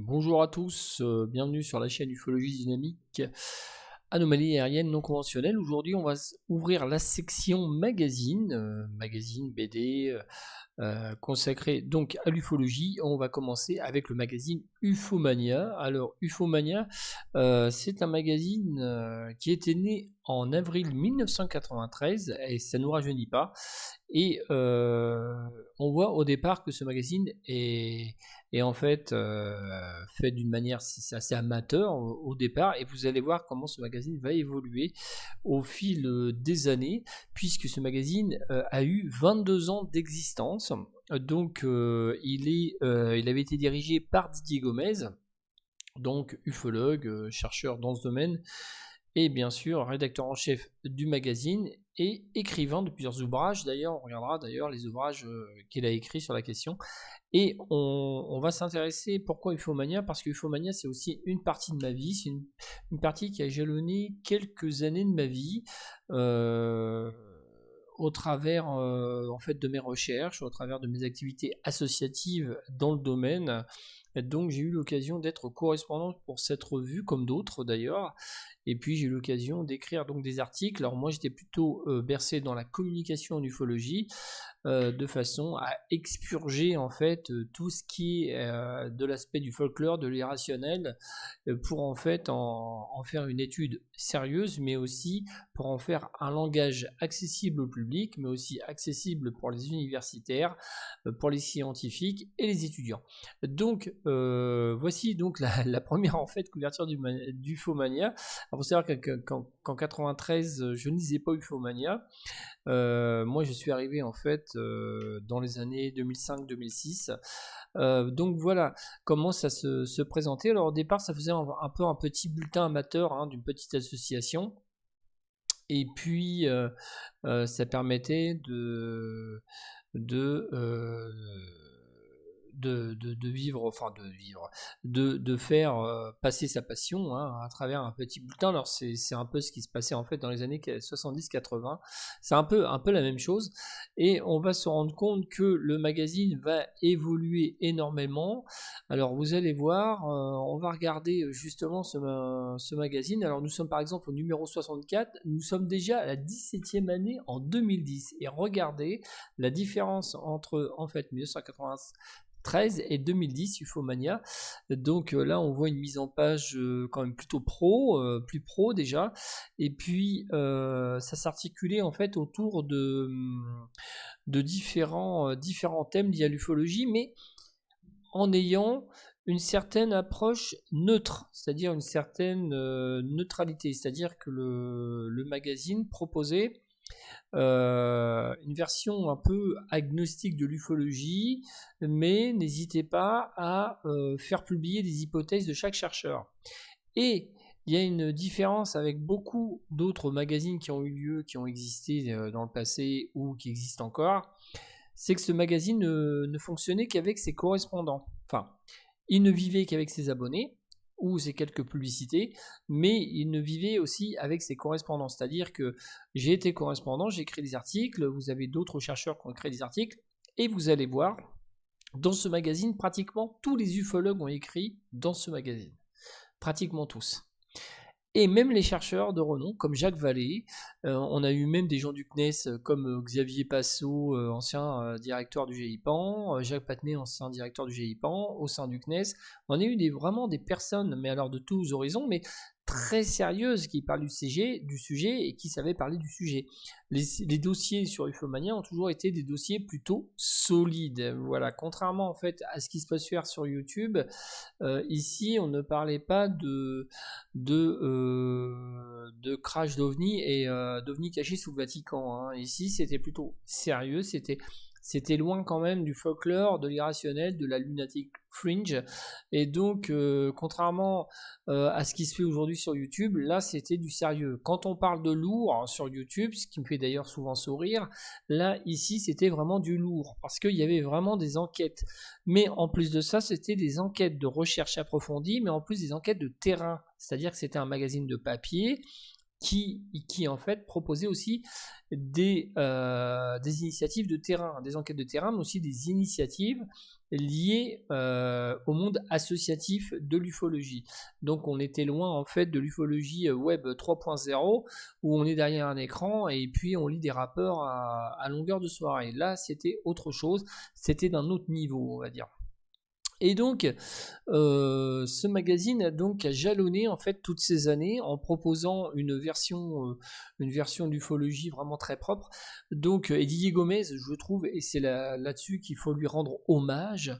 Bonjour à tous, bienvenue sur la chaîne Ufologie Dynamique, Anomalie aérienne non conventionnelle. Aujourd'hui, on va ouvrir la section magazine, magazine BD, consacré donc à l'ufologie. On va commencer avec le magazine Ufomania. Alors, Ufomania, c'est un magazine qui était né en avril 1993 et ça ne nous rajeunit pas. Et on voit au départ que ce magazine est en fait fait d'une manière assez amateur au départ, et vous allez voir comment ce magazine va évoluer au fil des années, puisque ce magazine a eu 22 ans d'existence. Donc il avait été dirigé par Didier Gomez, donc ufologue, chercheur dans ce domaine, et bien sûr rédacteur en chef du magazine et écrivain de plusieurs ouvrages. D'ailleurs, on regardera d'ailleurs les ouvrages qu'il a écrits sur la question. Et on va s'intéresser pourquoi Ufomania, parce que Ufomania c'est aussi une partie de ma vie, c'est une partie qui a jalonné quelques années de ma vie, au travers en fait de mes recherches, au travers de mes activités associatives dans le domaine. Et donc j'ai eu l'occasion d'être correspondant pour cette revue, comme d'autres d'ailleurs, et puis j'ai eu l'occasion d'écrire donc des articles. Alors moi j'étais plutôt bercé dans la communication en ufologie, de façon à expurger en fait tout ce qui est de l'aspect du folklore, de l'irrationnel, pour en fait en faire une étude sérieuse, mais aussi pour en faire un langage accessible au public, mais aussi accessible pour les universitaires, pour les scientifiques et les étudiants. Donc voici donc la première en fait couverture du Ufomania. Alors, faut savoir qu'en 93, je ne lisais pas Ufomania. Moi, je suis arrivé en fait dans les années 2005-2006. Donc voilà comment ça se présentait. Alors au départ, ça faisait un peu un petit bulletin amateur, hein, d'une petite association. Et puis ça permettait de, euh, de vivre, enfin de faire passer sa passion, hein, à travers un petit bulletin. Alors c'est un peu ce qui se passait en fait dans les années 70-80. C'est un peu la même chose, et on va se rendre compte que le magazine va évoluer énormément. Alors vous allez voir, on va regarder justement ce magazine. Alors nous sommes par exemple au numéro 64, nous sommes déjà à la 17e année en 2010, et regardez la différence entre en fait 1993 et 2010 Ufomania. Donc là on voit une mise en page quand même plutôt pro, plus pro déjà, et puis ça s'articulait en fait autour de différents thèmes liés à l'ufologie, mais en ayant une certaine approche neutre, c'est-à-dire une certaine neutralité, c'est-à-dire que le magazine proposait une version un peu agnostique de l'ufologie, mais n'hésitez pas à faire publier des hypothèses de chaque chercheur. Et il y a une différence avec beaucoup d'autres magazines qui ont eu lieu, qui ont existé dans le passé ou qui existent encore, c'est que ce magazine ne fonctionnait qu'avec ses correspondants. Enfin, il ne vivait qu'avec ses abonnés ou ses quelques publicités, mais il ne vivait aussi avec ses correspondants. C'est-à-dire que j'ai été correspondant, j'ai écrit des articles, vous avez d'autres chercheurs qui ont écrit des articles, et vous allez voir, dans ce magazine, pratiquement tous les ufologues ont écrit dans ce magazine. Pratiquement tous. Et même les chercheurs de renom, comme Jacques Vallée, on a eu même des gens du CNES comme Xavier Passot, ancien directeur du GIPAN, Jacques Pattenet, ancien directeur du GIPAN, au sein du CNES. On a eu vraiment des personnes, mais alors de tous horizons, mais très sérieuses, qui parlent du sujet et qui savaient parler du sujet. Les dossiers sur Ufomania ont toujours été des dossiers plutôt solides. Voilà, contrairement en fait à ce qui se peut se faire sur YouTube, ici on ne parlait pas de crash d'OVNI et d'OVNI cachés sous le Vatican, hein. Ici c'était plutôt sérieux, c'était loin quand même du folklore, de l'irrationnel, de la lunatic fringe. Et donc, contrairement à ce qui se fait aujourd'hui sur YouTube, là c'était du sérieux. Quand on parle de lourd, hein, sur YouTube, ce qui me fait d'ailleurs souvent sourire, là ici c'était vraiment du lourd, parce qu'il y avait vraiment des enquêtes. Mais en plus de ça, c'était des enquêtes de recherche approfondie, mais en plus des enquêtes de terrain. C'est-à-dire que c'était un magazine de papier qui en fait proposait aussi des initiatives de terrain, des enquêtes de terrain, mais aussi des initiatives liées au monde associatif de l'ufologie. Donc on était loin en fait de l'ufologie web 3.0 où on est derrière un écran et puis on lit des rapports à longueur de soirée. Là c'était autre chose, c'était d'un autre niveau on va dire. Et donc, ce magazine a jalonné en fait toutes ces années en proposant une version d'ufologie vraiment très propre. Donc, et Didier Gomez, je trouve, et c'est là-dessus qu'il faut lui rendre hommage,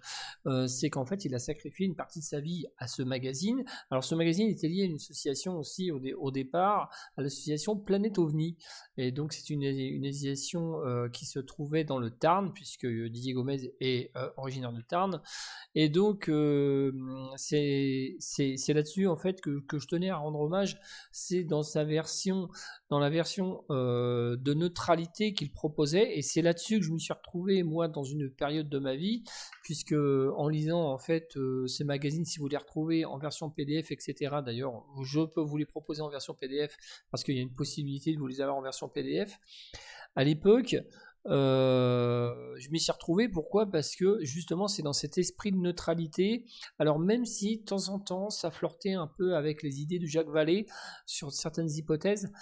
c'est qu'en fait, il a sacrifié une partie de sa vie à ce magazine. Alors, ce magazine était lié à une association aussi au départ, à l'association Planète OVNI. Et donc, c'est une association qui se trouvait dans le Tarn, puisque Didier Gomez est originaire de Tarn. Et donc, c'est là-dessus en fait que je tenais à rendre hommage. C'est dans la version de neutralité qu'il proposait, et c'est là-dessus que je me suis retrouvé moi dans une période de ma vie, puisque en lisant en fait ces magazines, si vous les retrouvez en version PDF, etc. D'ailleurs, je peux vous les proposer en version PDF parce qu'il y a une possibilité de vous les avoir en version PDF. À l'époque, je m'y suis retrouvé. Pourquoi ? Parce que justement c'est dans cet esprit de neutralité, alors même si de temps en temps ça flirtait un peu avec les idées de Jacques Vallée sur certaines hypothèses,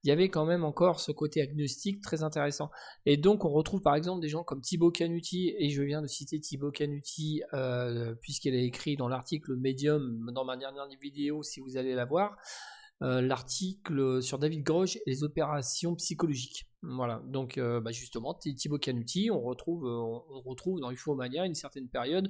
il y avait quand même encore ce côté agnostique très intéressant. Et donc on retrouve par exemple des gens comme Thibaut Canuti, et je viens de citer Thibaut Canuti puisqu'il a écrit dans l'article Medium dans ma dernière vidéo, si vous allez la voir, l'article sur David Groge et les opérations psychologiques. Voilà, donc justement Thibaut Canuti, on retrouve dans Ufomania une certaine période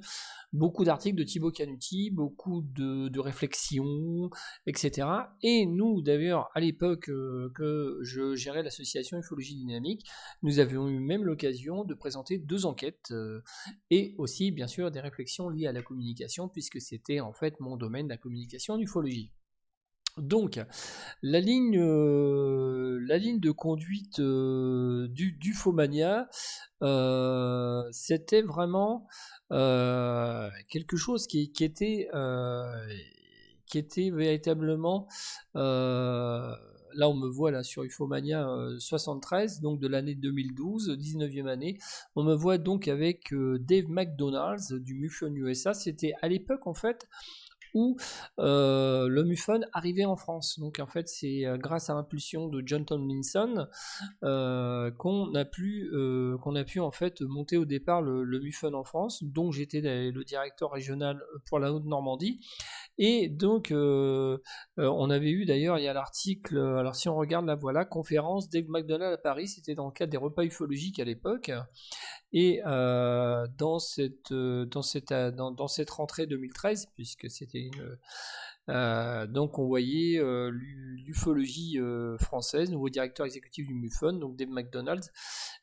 beaucoup d'articles de Thibaut Canuti, beaucoup de réflexions, etc. Et nous d'ailleurs à l'époque que je gérais l'association Ufologie Dynamique, nous avions eu même l'occasion de présenter 2 enquêtes et aussi bien sûr des réflexions liées à la communication, puisque c'était en fait mon domaine, la communication en ufologie. Donc, la ligne de conduite du Fomania, c'était vraiment quelque chose qui était véritablement... là, on me voit là sur Ufomania 73, donc de l'année 2012, 19e année. On me voit donc avec Dave McDonald's du MUFON USA. C'était à l'époque, en fait, où le MUFON arrivait en France. Donc en fait c'est grâce à l'impulsion de John Tomlinson qu'on a pu en fait monter au départ le MUFON en France, dont j'étais le directeur régional pour la Haute-Normandie. Et donc on avait eu d'ailleurs, il y a l'article, alors si on regarde la voilà, conférence Dave McDonald à Paris, c'était dans le cadre des repas ufologiques à l'époque. Et dans cette rentrée 2013, puisque c'était donc on voyait l'ufologie française, nouveau directeur exécutif du MUFON, donc Dave McDonald,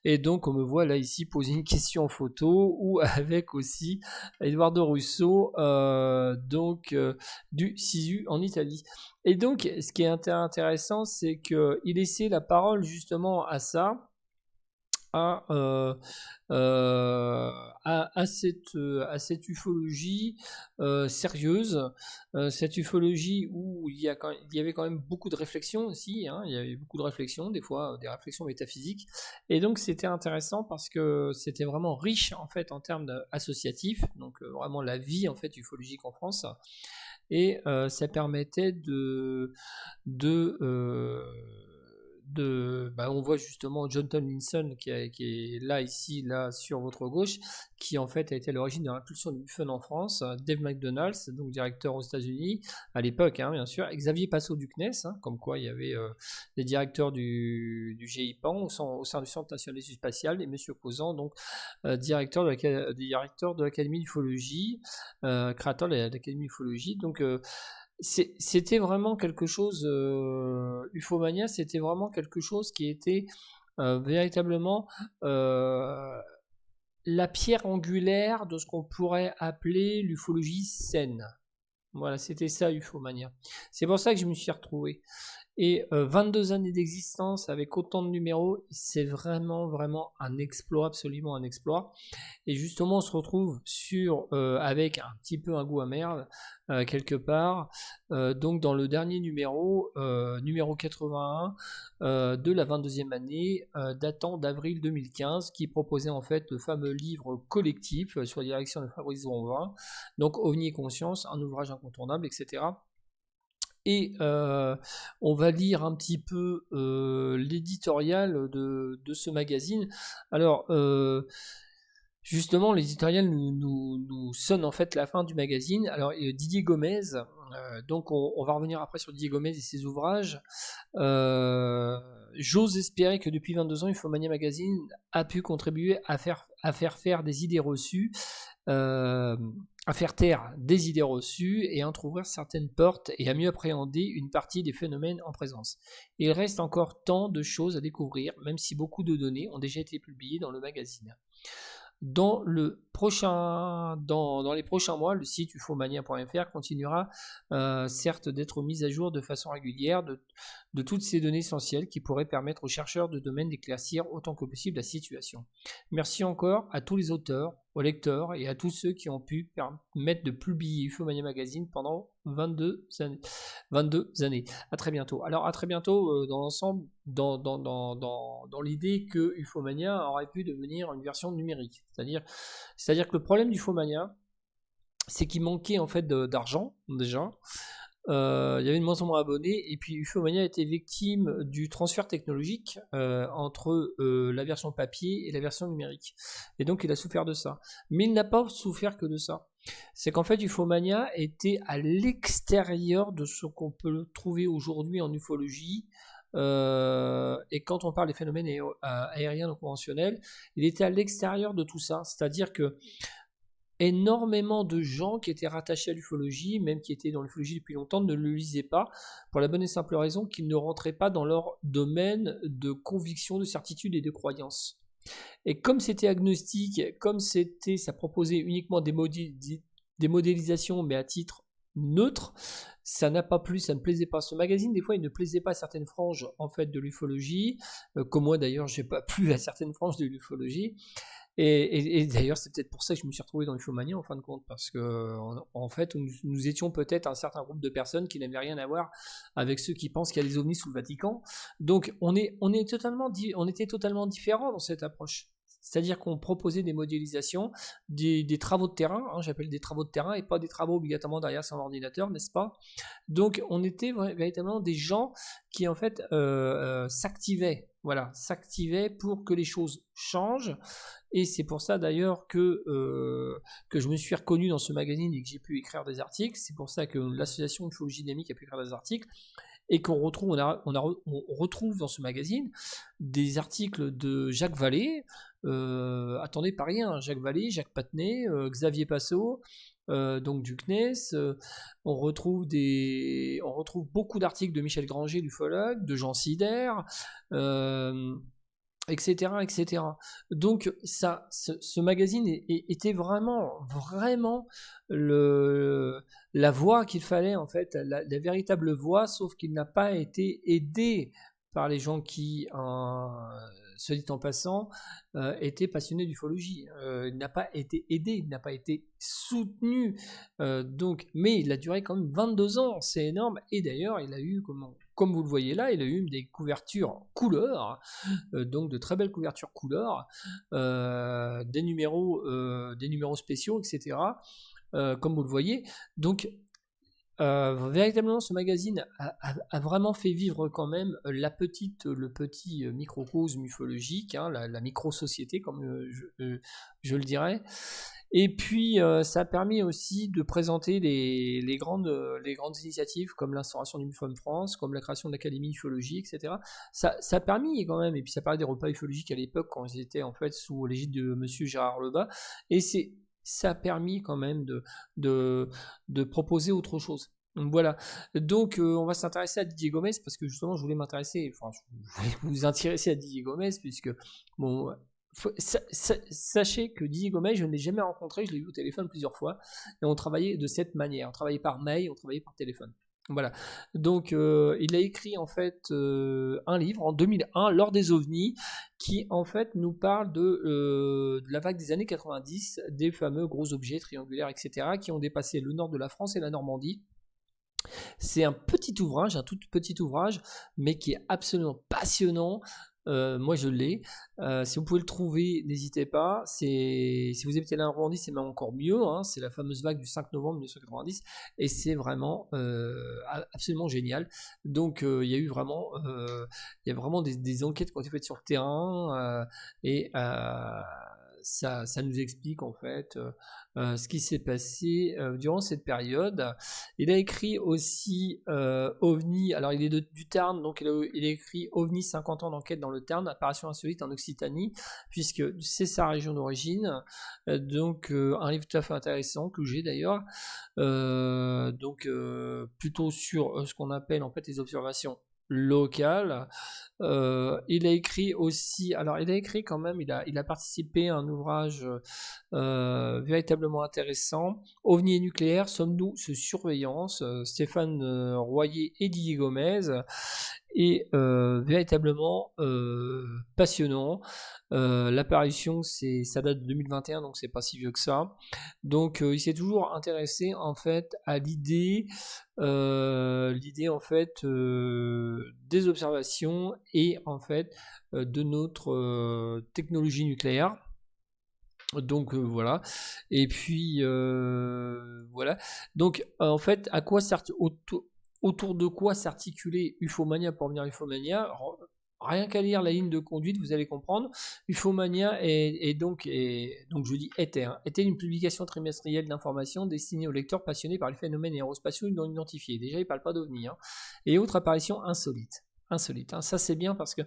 et donc on me voit là ici poser une question en photo, ou avec aussi Eduardo Russo, du SISU en Italie. Et donc ce qui est intéressant, c'est qu'il laissait la parole justement à ça, à cette ufologie sérieuse, cette ufologie où il y avait quand même beaucoup de réflexions aussi, hein, il y avait beaucoup de réflexions, des fois des réflexions métaphysiques, et donc c'était intéressant parce que c'était vraiment riche en fait en termes associatifs, donc vraiment la vie en fait ufologique en France, et ça permettait on voit justement John Tomlinson qui est là, ici, là, sur votre gauche, qui en fait a été à l'origine de l'impulsion du MUFON en France, Dave McDonald's, donc directeur aux États-Unis, à l'époque, hein, bien sûr, Xavier Passot du CNES, hein, comme quoi il y avait des directeurs du GIPAN au sein du Centre National d'Études Spatiales, et Monsieur Causant, donc directeur de l'Académie d'Ufologie, créateur de l'Académie d'Ufologie, donc c'était vraiment quelque chose, Ufomania, c'était vraiment quelque chose qui était véritablement la pierre angulaire de ce qu'on pourrait appeler l'ufologie saine. Voilà, c'était ça Ufomania. C'est pour ça que je me suis retrouvé. Et 22 années d'existence avec autant de numéros, c'est vraiment, vraiment un exploit, absolument un exploit. Et justement, on se retrouve avec un petit peu un goût amer, quelque part. Donc dans le dernier numéro, numéro 81, de la 22e année, datant d'avril 2015, qui proposait en fait le fameux livre collectif sur la direction de Fabrice Vonvin, donc OVNI et Conscience, un ouvrage incontournable, etc. Et on va lire un petit peu l'éditorial de ce magazine. Alors, justement, l'éditorial nous sonne en fait la fin du magazine. Alors, Didier Gomez, donc on va revenir après sur Didier Gomez et ses ouvrages. J'ose espérer que depuis 22 ans, Infomania Magazine a pu contribuer à faire faire des idées reçues, à faire taire des idées reçues et à entrouvrir certaines portes et à mieux appréhender une partie des phénomènes en présence. Il reste encore tant de choses à découvrir, même si beaucoup de données ont déjà été publiées dans le magazine. Dans les prochains mois, le site ufomania.fr continuera certes d'être mis à jour de façon régulière de toutes ces données essentielles qui pourraient permettre aux chercheurs de domaine d'éclaircir autant que possible la situation. Merci encore à tous les auteurs, aux lecteurs et à tous ceux qui ont pu permettre de publier Ufomania Magazine pendant 22 années. À très bientôt. Alors à très bientôt dans l'ensemble, dans l'idée que Ufomania aurait pu devenir une version numérique. C'est-à-dire que le problème d'Ufomania, c'est qu'il manquait en fait d'argent déjà. Il y avait de moins en moins d'abonnés, et puis Ufomania a été victime du transfert technologique entre la version papier et la version numérique. Et donc il a souffert de ça. Mais il n'a pas souffert que de ça. C'est qu'en fait Ufomania était à l'extérieur de ce qu'on peut trouver aujourd'hui en ufologie. Et quand on parle des phénomènes aériens non conventionnels, il était à l'extérieur de tout ça. C'est-à-dire que énormément de gens qui étaient rattachés à l'ufologie, même qui étaient dans l'ufologie depuis longtemps, ne le lisaient pas, pour la bonne et simple raison qu'ils ne rentraient pas dans leur domaine de conviction, de certitude et de croyance. Et comme c'était agnostique, ça proposait uniquement des modélisations, mais à titre neutre, ça n'a pas plu, ça ne plaisait pas. Ce magazine, des fois, il ne plaisait pas à certaines franges en fait de l'ufologie, comme moi d'ailleurs, j'ai pas plu à certaines franges de l'ufologie. Et d'ailleurs, c'est peut-être pour ça que je me suis retrouvé dans l'ufomania en fin de compte, parce que en fait, nous étions peut-être un certain groupe de personnes qui n'avaient rien à voir avec ceux qui pensent qu'il y a des ovnis sous le Vatican. Donc, on était totalement différents dans cette approche. C'est-à-dire qu'on proposait des modélisations, des travaux de terrain, j'appelle des travaux de terrain, et pas des travaux obligatoirement derrière son ordinateur, n'est-ce pas? Donc, on était véritablement des gens qui, en fait, s'activaient pour que les choses changent. Et c'est pour ça d'ailleurs que je me suis reconnu dans ce magazine et que j'ai pu écrire des articles. C'est pour ça que l'association Ufologie Dynamique a pu écrire des articles. Et qu'on retrouve, on retrouve dans ce magazine des articles de Jacques Vallée, attendez, pas rien, Jacques Vallée, Jacques Pattenet, Xavier Passot, donc du CNES, on retrouve beaucoup d'articles de Michel Granger, l'ufologue, de Jean Sider, etc., etc. Donc ce magazine était vraiment la voie qu'il fallait, en fait, la véritable voie, sauf qu'il n'a pas été aidé par les gens qui, se dit en passant, étaient passionnés d'ufologie. Il n'a pas été aidé, il n'a pas été soutenu. Mais il a duré quand même 22 ans, c'est énorme. Et d'ailleurs, il a eu, comme vous le voyez là, il a eu des couvertures couleur, donc de très belles couvertures couleur, des numéros spéciaux, etc. Comme vous le voyez. Donc, véritablement, ce magazine a vraiment fait vivre quand même le petit microcosme ufologique, la micro-société, comme je le dirais. Et puis, ça a permis aussi de présenter les grandes initiatives comme l'instauration du MUFON France, comme la création de l'Académie ufologie, etc. Ça a permis quand même, et puis ça parlait des repas ufologiques à l'époque quand ils étaient en fait sous l'égide de Monsieur Gérard Lebas, et ça a permis quand même de proposer autre chose. Donc voilà. Donc on va s'intéresser à Didier Gomez parce que justement je voulais vous intéresser à Didier Gomez puisque bon. Sachez que Didier Gomez, je ne l'ai jamais rencontré, je l'ai eu au téléphone plusieurs fois, et on travaillait de cette manière, on travaillait par mail, on travaillait par téléphone. Voilà. Donc, il a écrit en fait un livre en 2001, L'Or des ovnis, qui en fait nous parle de la vague des années 90, des fameux gros objets triangulaires, etc., qui ont dépassé le nord de la France et la Normandie. C'est un petit ouvrage, un tout petit ouvrage, mais qui est absolument passionnant. Moi je l'ai. Si vous pouvez le trouver, n'hésitez pas. Si vous habitez la Normandie, c'est même encore mieux, hein. C'est la fameuse vague du 5 novembre 1990 et c'est vraiment absolument génial. Donc il y a vraiment des enquêtes qui ont été faites sur le terrain et ça nous explique en fait ce qui s'est passé durant cette période. Il a écrit aussi OVNI, alors il est du Tarn, donc il a écrit OVNI 50 ans d'enquête dans le Tarn, apparition insolite en Occitanie, puisque c'est sa région d'origine. Donc un livre tout à fait intéressant que j'ai d'ailleurs. Plutôt sur ce qu'on appelle en fait les observations locales. Il a écrit aussi, alors il a écrit quand même, il a participé à un ouvrage véritablement intéressant, OVNI et nucléaire, sommes-nous sous surveillance, Stéphane Royer et Didier Gomez, et véritablement passionnant. L'apparition, ça date de 2021, donc c'est pas si vieux que ça. Donc il s'est toujours intéressé en fait à l'idée en fait des observations et en fait de notre technologie nucléaire. Donc voilà. Et puis voilà. Donc en fait, autour de quoi s'articuler Ufomania pour venir Ufomania? Rien qu'à lire la ligne de conduite, vous allez comprendre. Ufomania donc je dis était une publication trimestrielle d'informations destinée aux lecteurs passionnés par les phénomènes aérospatiaux non identifiés. Déjà, il ne parle pas d'OVNI. Et autres apparitions insolites. Ça, c'est bien parce que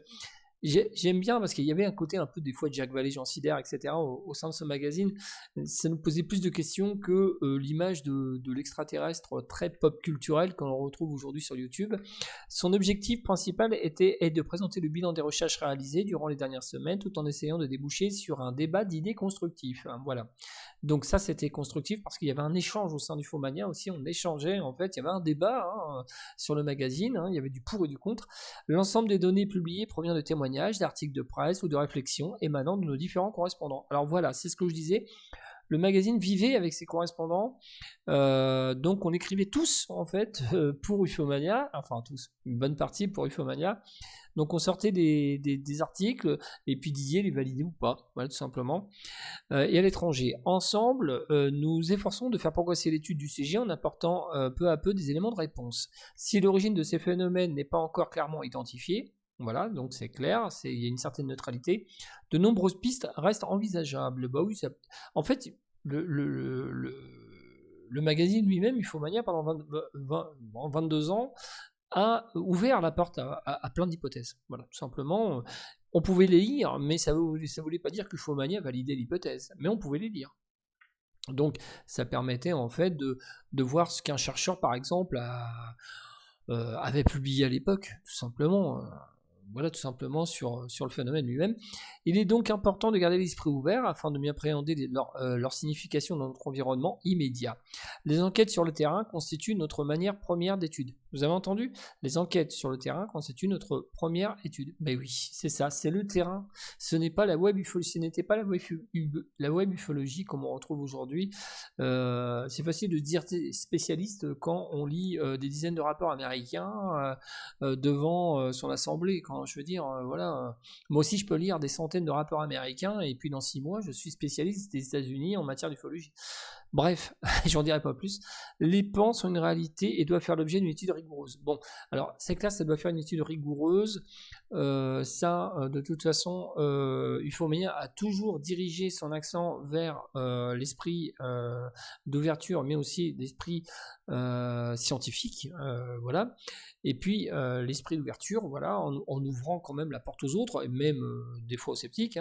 j'aime bien parce qu'il y avait un côté un peu des fois de Jacques Vallée, Jean Sider, etc. au sein de ce magazine. Ça nous posait plus de questions que l'image de l'extraterrestre très pop culturel qu'on retrouve aujourd'hui sur YouTube. Son objectif principal est de présenter le bilan des recherches réalisées durant les dernières semaines tout en essayant de déboucher sur un débat d'idées constructif. Voilà. Donc ça c'était constructif parce qu'il y avait un échange au sein du Fomania aussi, on échangeait en fait, il y avait un débat sur le magazine, il y avait du pour et du contre. L'ensemble des données publiées provient de témoignages, d'articles de presse ou de réflexions émanant de nos différents correspondants. Alors voilà, c'est ce que je disais. Le magazine vivait avec ses correspondants, donc on écrivait tous en fait pour Ufomania, enfin tous, une bonne partie pour Ufomania. Donc on sortait des articles et puis Didier les validait ou pas, voilà, tout simplement. Et à l'étranger. Ensemble, nous efforçons de faire progresser l'étude du CG en apportant peu à peu des éléments de réponse. Si l'origine de ces phénomènes n'est pas encore clairement identifiée, voilà, donc c'est clair, il y a une certaine neutralité, de nombreuses pistes restent envisageables. Bah oui, en fait, le magazine lui-même, Ufomania, pendant 22 ans, a ouvert la porte à plein d'hypothèses. Voilà, tout simplement. On pouvait les lire, mais ça voulait pas dire qu'Ufomania validait l'hypothèse, mais on pouvait les lire. Donc ça permettait en fait de voir ce qu'un chercheur, par exemple, avait publié à l'époque, tout simplement. Voilà, tout simplement sur le phénomène lui-même. Il est donc important de garder l'esprit ouvert afin de mieux appréhender leur signification dans notre environnement immédiat. Les enquêtes sur le terrain constituent notre manière première d'étude. Vous avez entendu? Les enquêtes sur le terrain constituent notre première étude. Ben oui, c'est ça, c'est le terrain. Ce n'est pas la web ufologie, ce n'était pas la web ufologie comme on retrouve aujourd'hui. C'est facile de dire spécialiste quand on lit des dizaines de rapports américains devant son assemblée. Quand je veux dire, voilà, moi aussi je peux lire des centaines de rapports américains et puis dans 6 mois je suis spécialiste des États-Unis en matière d'ufologie. Bref, j'en dirai pas plus. Les pans sont une réalité et doivent faire l'objet d'une étude rigoureuse. Bon, alors c'est clair, ça doit faire une étude rigoureuse. De toute façon, Ufomania a toujours dirigé son accent vers l'esprit d'ouverture, mais aussi l'esprit scientifique, voilà. Et puis l'esprit d'ouverture, voilà, en ouvrant quand même la porte aux autres, et même des fois aux sceptiques,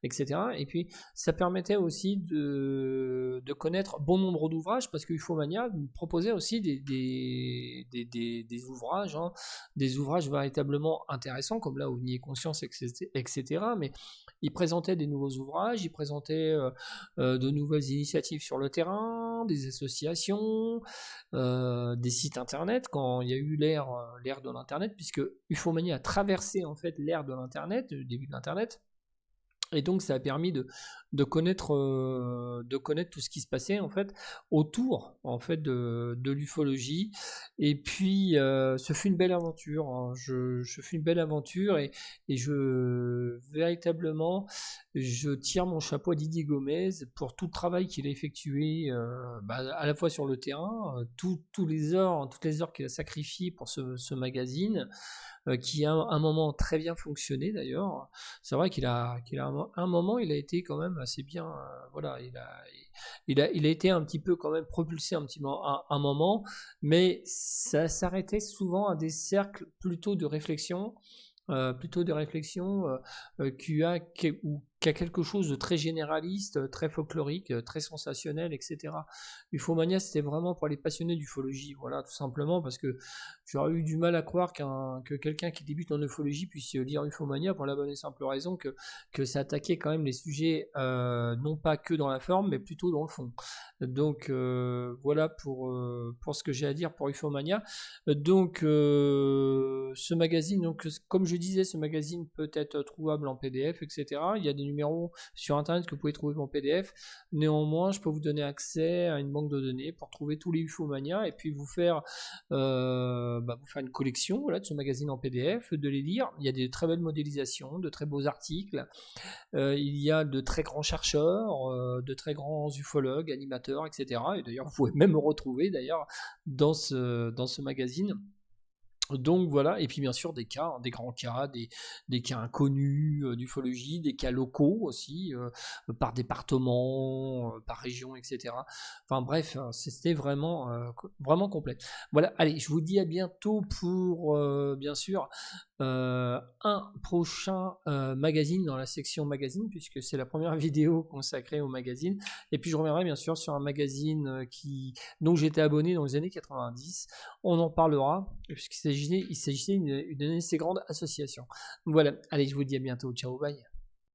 etc. Et puis ça permettait aussi de connaître bon nombre d'ouvrages parce que Ufomania proposait aussi des ouvrages, des ouvrages véritablement intéressants comme là OVNI et Conscience, etc. Mais il présentait des nouveaux ouvrages, il présentait de nouvelles initiatives sur le terrain, des associations, des sites internet, quand il y a eu l'ère de l'internet, puisque Ufomania a traversé en fait l'ère de l'internet, le début de l'internet. Et donc ça a permis de connaître tout ce qui se passait en fait autour en fait de l'ufologie. Et puis ce fut une belle aventure, hein. Je fus une belle aventure et je véritablement je tire mon chapeau à Didier Gomez pour tout le travail qu'il a effectué à la fois sur le terrain, toutes les heures qu'il a sacrifiées pour ce magazine. Qui a un moment très bien fonctionné d'ailleurs. C'est vrai qu'il a un moment, il a été quand même assez bien. Voilà, il a été un petit peu quand même propulsé un moment, mais ça s'arrêtait souvent à des cercles plutôt de réflexion. Qui a quelque chose de très généraliste, très folklorique, très sensationnel, etc. Ufomania, c'était vraiment pour les passionnés d'ufologie, voilà, tout simplement, parce que j'aurais eu du mal à croire que quelqu'un qui débute en ufologie puisse lire Ufomania pour la bonne et simple raison que ça attaquait quand même les sujets, non pas que dans la forme, mais plutôt dans le fond. Donc voilà pour ce que j'ai à dire pour Ufomania. Donc ce magazine, donc, comme je disais, ce magazine peut être trouvable en PDF, etc. Il y a des numéros sur internet que vous pouvez trouver en PDF. Néanmoins, je peux vous donner accès à une banque de données pour trouver tous les Ufomania et puis vous faire une collection, voilà, de ce magazine en PDF, de les lire. Il y a des très belles modélisations, de très beaux articles. Il y a de très grands chercheurs, de très grands ufologues, animateurs, etc. Et d'ailleurs, vous pouvez même me retrouver d'ailleurs dans ce magazine. Donc voilà, et puis bien sûr des cas, hein, des grands cas, des cas inconnus d'ufologie, des cas locaux aussi, par département, par région, etc. Enfin bref, c'était vraiment complet. Voilà, allez, je vous dis à bientôt pour, bien sûr, un prochain magazine dans la section magazine, puisque c'est la première vidéo consacrée au magazine. Et puis je reviendrai bien sûr sur un magazine dont j'étais abonné dans les années 90. On en parlera, puisqu'il s'agissait d'une assez grande association. Voilà, allez, je vous dis à bientôt. Ciao, bye.